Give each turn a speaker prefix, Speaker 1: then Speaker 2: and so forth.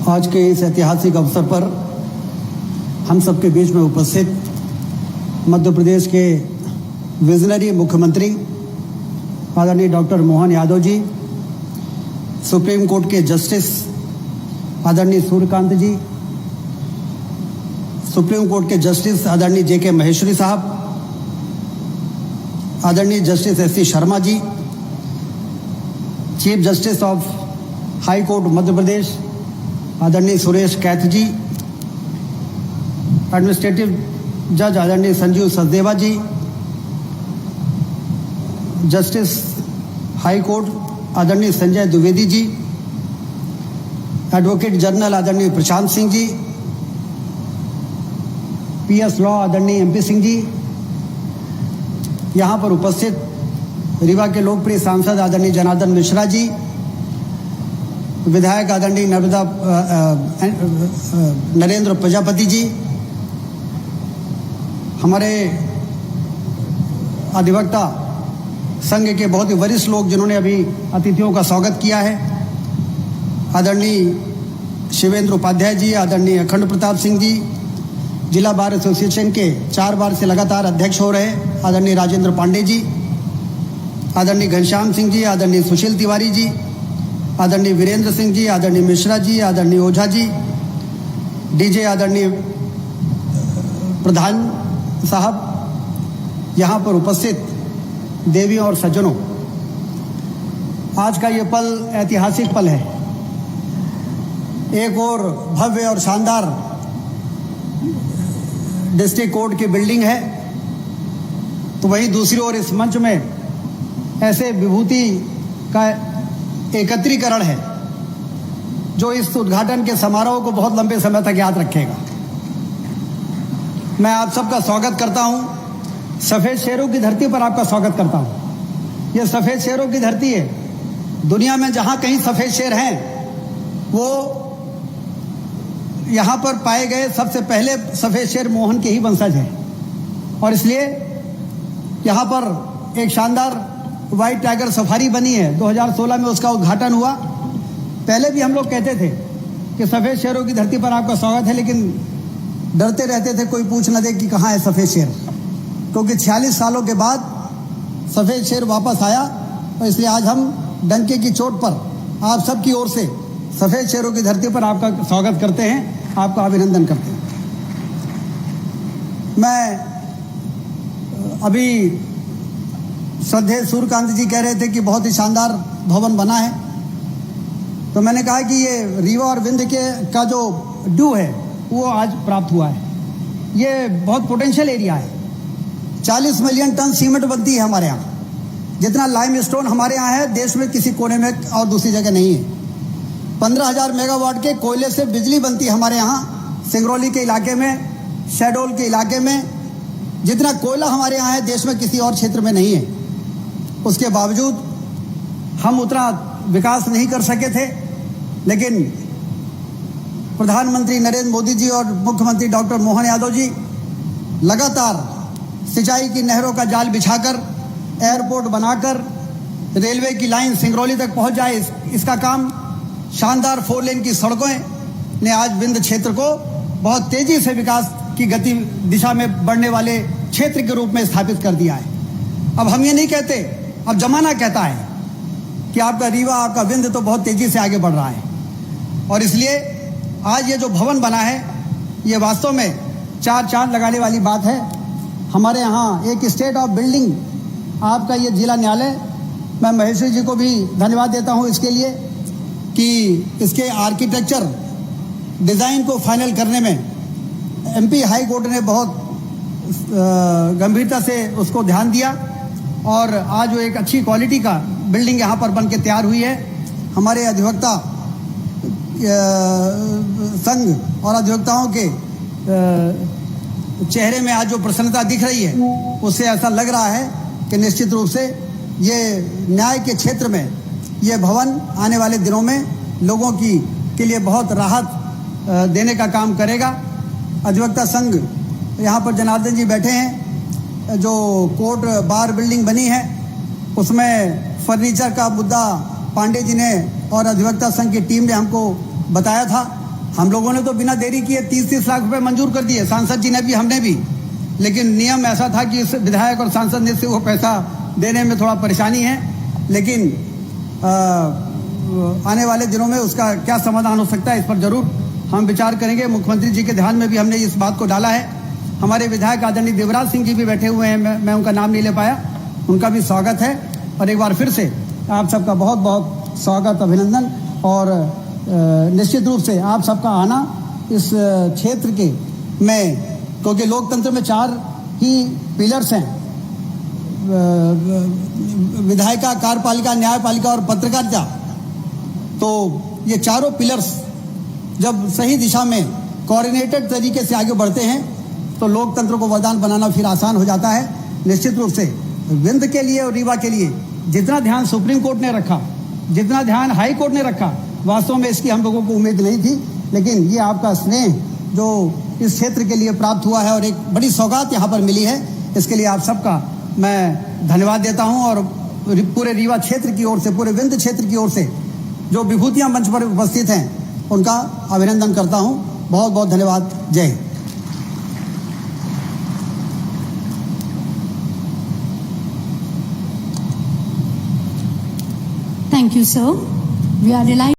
Speaker 1: आज के इस ऐतिहासिक अवसर पर हम सबके बीच में उपस्थित मध्य प्रदेश के विजनरी मुख्यमंत्री आदरणीय doctor Mohan Yadav ji, supreme court के जस्टिस आदरणीय सूर्यकांत जी, सुप्रीम कोर्ट के जस्टिस आदरणीय जे.के. महेश्वरी साहब, आदरणीय justice S.C. Sharma ji, chief justice of high court Madhya Pradesh आदरणीय सुरेश कैथ जी, एडमिनिस्ट्रेटिव जज आदरणीय Sanjeev Sachdeva ji, justice high court आदरणीय संजय द्विवेदी जी, एडवोकेट जनरल आदरणीय प्रशांत सिंह जी, PS लॉ आदरणीय MP सिंह जी, यहाँ पर उपस्थित रीवा के लोकप्रिय सांसद आदरणीय जनार्दन मिश्रा जी, विधायक आदरणीय नरेंद्र प्रजापति जी, हमारे अधिवक्ता संघ के बहुत ही वरिष्ठ लोग जिन्होंने अभी अतिथियों का स्वागत किया है, आदरणीय शिवेंद्र उपाध्याय जी, आदरणीय अखंड प्रताप सिंह जी, जिला बार एसोसिएशन के 4 बार से लगातार अध्यक्ष हो रहे आदरणीय राजेंद्र पांडे जी, आदरणीय घनश्याम सिंह जी, आदरणीय सुशील तिवारी जी, आदरणीय वीरेंद्र सिंह जी, आदरणीय मिश्रा जी, आदरणीय ओझा जी, DJ आदरणीय प्रधान साहब, यहाँ पर उपस्थित देवियों और सज्जनों, आज का ये पल ऐतिहासिक पल है। एक और भव्य और शानदार डिस्ट्रिक्ट कोर्ट की बिल्डिंग है, तो वहीं दूसरी ओर इस मंच में ऐसे विभूति का एकत्रीकरण है जो इस उद्घाटन के समारोह को बहुत लंबे समय तक याद रखेगा। मैं आप सबका स्वागत करता हूं, सफेद शेरों की धरती पर आपका स्वागत करता हूं। यह सफेद शेरों की धरती है, दुनिया में जहां कहीं सफेद शेर हैं वो यहाँ पर पाए गए सबसे पहले सफेद शेर मोहन के ही वंशज हैं, और इसलिए यहाँ पर एक शानदार व्हाइट टाइगर सफारी बनी है। 2016 में उसका उद्घाटन हुआ। पहले भी हम लोग कहते थे कि सफेद शेरों की धरती पर आपका स्वागत है, लेकिन डरते रहते थे कोई पूछ न दे कि कहाँ है सफेद शेर, क्योंकि 46 सालों के बाद सफेद शेर वापस आया, और इसलिए आज हम डंके की चोट पर आप सबकी ओर से सफेद शेरों की धरती पर आपका स्वागत करते हैं, आपका अभिनंदन करते हैं। मैं अभी श्रद्धेय सूर्यकांत जी कह रहे थे कि बहुत ही शानदार भवन बना है, तो मैंने कहा कि ये रीवा और विंध्य का जो ड्यू है वो आज प्राप्त हुआ है। ये बहुत पोटेंशियल एरिया है। 40 मिलियन टन सीमेंट बनती है हमारे यहाँ, जितना लाइमस्टोन हमारे यहाँ है देश में किसी कोने में और दूसरी जगह नहीं है। 15,000 मेगावाट के कोयले से बिजली बनती है हमारे यहाँ, सिंगरौली के इलाके में, शहडोल के इलाके में। जितना कोयला हमारे यहाँ है देश में किसी और क्षेत्र में नहीं है। उसके बावजूद हम उतना विकास नहीं कर सके थे, लेकिन प्रधानमंत्री नरेंद्र मोदी जी और मुख्यमंत्री डॉक्टर मोहन यादव जी लगातार सिंचाई की नहरों का जाल बिछाकर, एयरपोर्ट बनाकर, रेलवे की लाइन सिंगरौली तक पहुंच जाए, इसका काम, शानदार 4 लेन की सड़कों ने आज विंध्य क्षेत्र को बहुत तेजी से विकास की गति दिशा में बढ़ने वाले क्षेत्र के रूप में स्थापित कर दिया है। अब हम ये नहीं कहते, अब जमाना कहता है कि आपका रीवा, आपका विंध्य तो बहुत तेजी से आगे बढ़ रहा है, और इसलिए आज ये जो भवन बना है ये वास्तव में 4 चांद लगाने वाली बात है। हमारे यहाँ एक स्टेट ऑफ बिल्डिंग आपका ये जिला न्यायालय, मैं महेश्वरी जी को भी धन्यवाद देता हूँ इसके लिए कि इसके आर्किटेक्चर डिज़ाइन को फाइनल करने में MP हाई कोर्ट ने बहुत गंभीरता से उसको ध्यान दिया, और आज जो एक अच्छी क्वालिटी का बिल्डिंग यहाँ पर बन के तैयार हुई है। हमारे अधिवक्ता संघ और अधिवक्ताओं के चेहरे में आज जो प्रसन्नता दिख रही है, उससे ऐसा लग रहा है कि निश्चित रूप से ये न्याय के क्षेत्र में ये भवन आने वाले दिनों में लोगों के लिए बहुत राहत देने का काम करेगा। अधिवक्ता संघ यहाँ पर जनार्दन जी बैठे हैं, जो कोर्ट बार बिल्डिंग बनी है उसमें फर्नीचर का मुद्दा पांडे जी ने और अधिवक्ता संघ की टीम ने हमको बताया था हम लोगों ने तो बिना देरी किए 30-30 लाख रुपए मंजूर कर दिए, सांसद जी ने भी, हमने भी। लेकिन नियम ऐसा था कि इस विधायक और सांसद ने से वो पैसा देने में थोड़ा परेशानी है, लेकिन आने वाले दिनों में उसका क्या समाधान हो सकता है, इस पर जरूर हम विचार करेंगे। मुख्यमंत्री जी के ध्यान में भी हमने इस बात को डाला है। हमारे विधायक आदरणीय देवराज सिंह जी भी बैठे हुए हैं, मैं उनका नाम नहीं ले पाया, उनका भी स्वागत है। और एक बार फिर से आप सबका बहुत बहुत स्वागत, अभिनंदन। और निश्चित रूप से आप सबका आना इस क्षेत्र के में, क्योंकि लोकतंत्र में 4 ही पिलर्स हैं, विधायिका, कार्यपालिका, न्यायपालिका और पत्रकारिता। तो ये चारों पिलर्स जब सही दिशा में कोऑर्डिनेटेड तरीके से आगे बढ़ते हैं तो लोकतंत्र को वरदान बनाना फिर आसान हो जाता है। निश्चित रूप से विंध्य के लिए और रीवा के लिए जितना ध्यान सुप्रीम कोर्ट ने रखा, जितना ध्यान हाई कोर्ट ने रखा, वास्तव में इसकी हम लोगों को उम्मीद नहीं थी। लेकिन ये आपका स्नेह जो इस क्षेत्र के लिए प्राप्त हुआ है और एक बड़ी सौगात यहाँ पर मिली है, इसके लिए आप सबका मैं धन्यवाद देता हूँ। और पूरे रीवा क्षेत्र की ओर से, पूरे विंध्य क्षेत्र की ओर से जो विभूतियां मंच पर उपस्थित हैं, उनका अभिनंदन करता हूँ। बहुत बहुत धन्यवाद। जय Hind.
Speaker 2: Thank you, sir. We are relying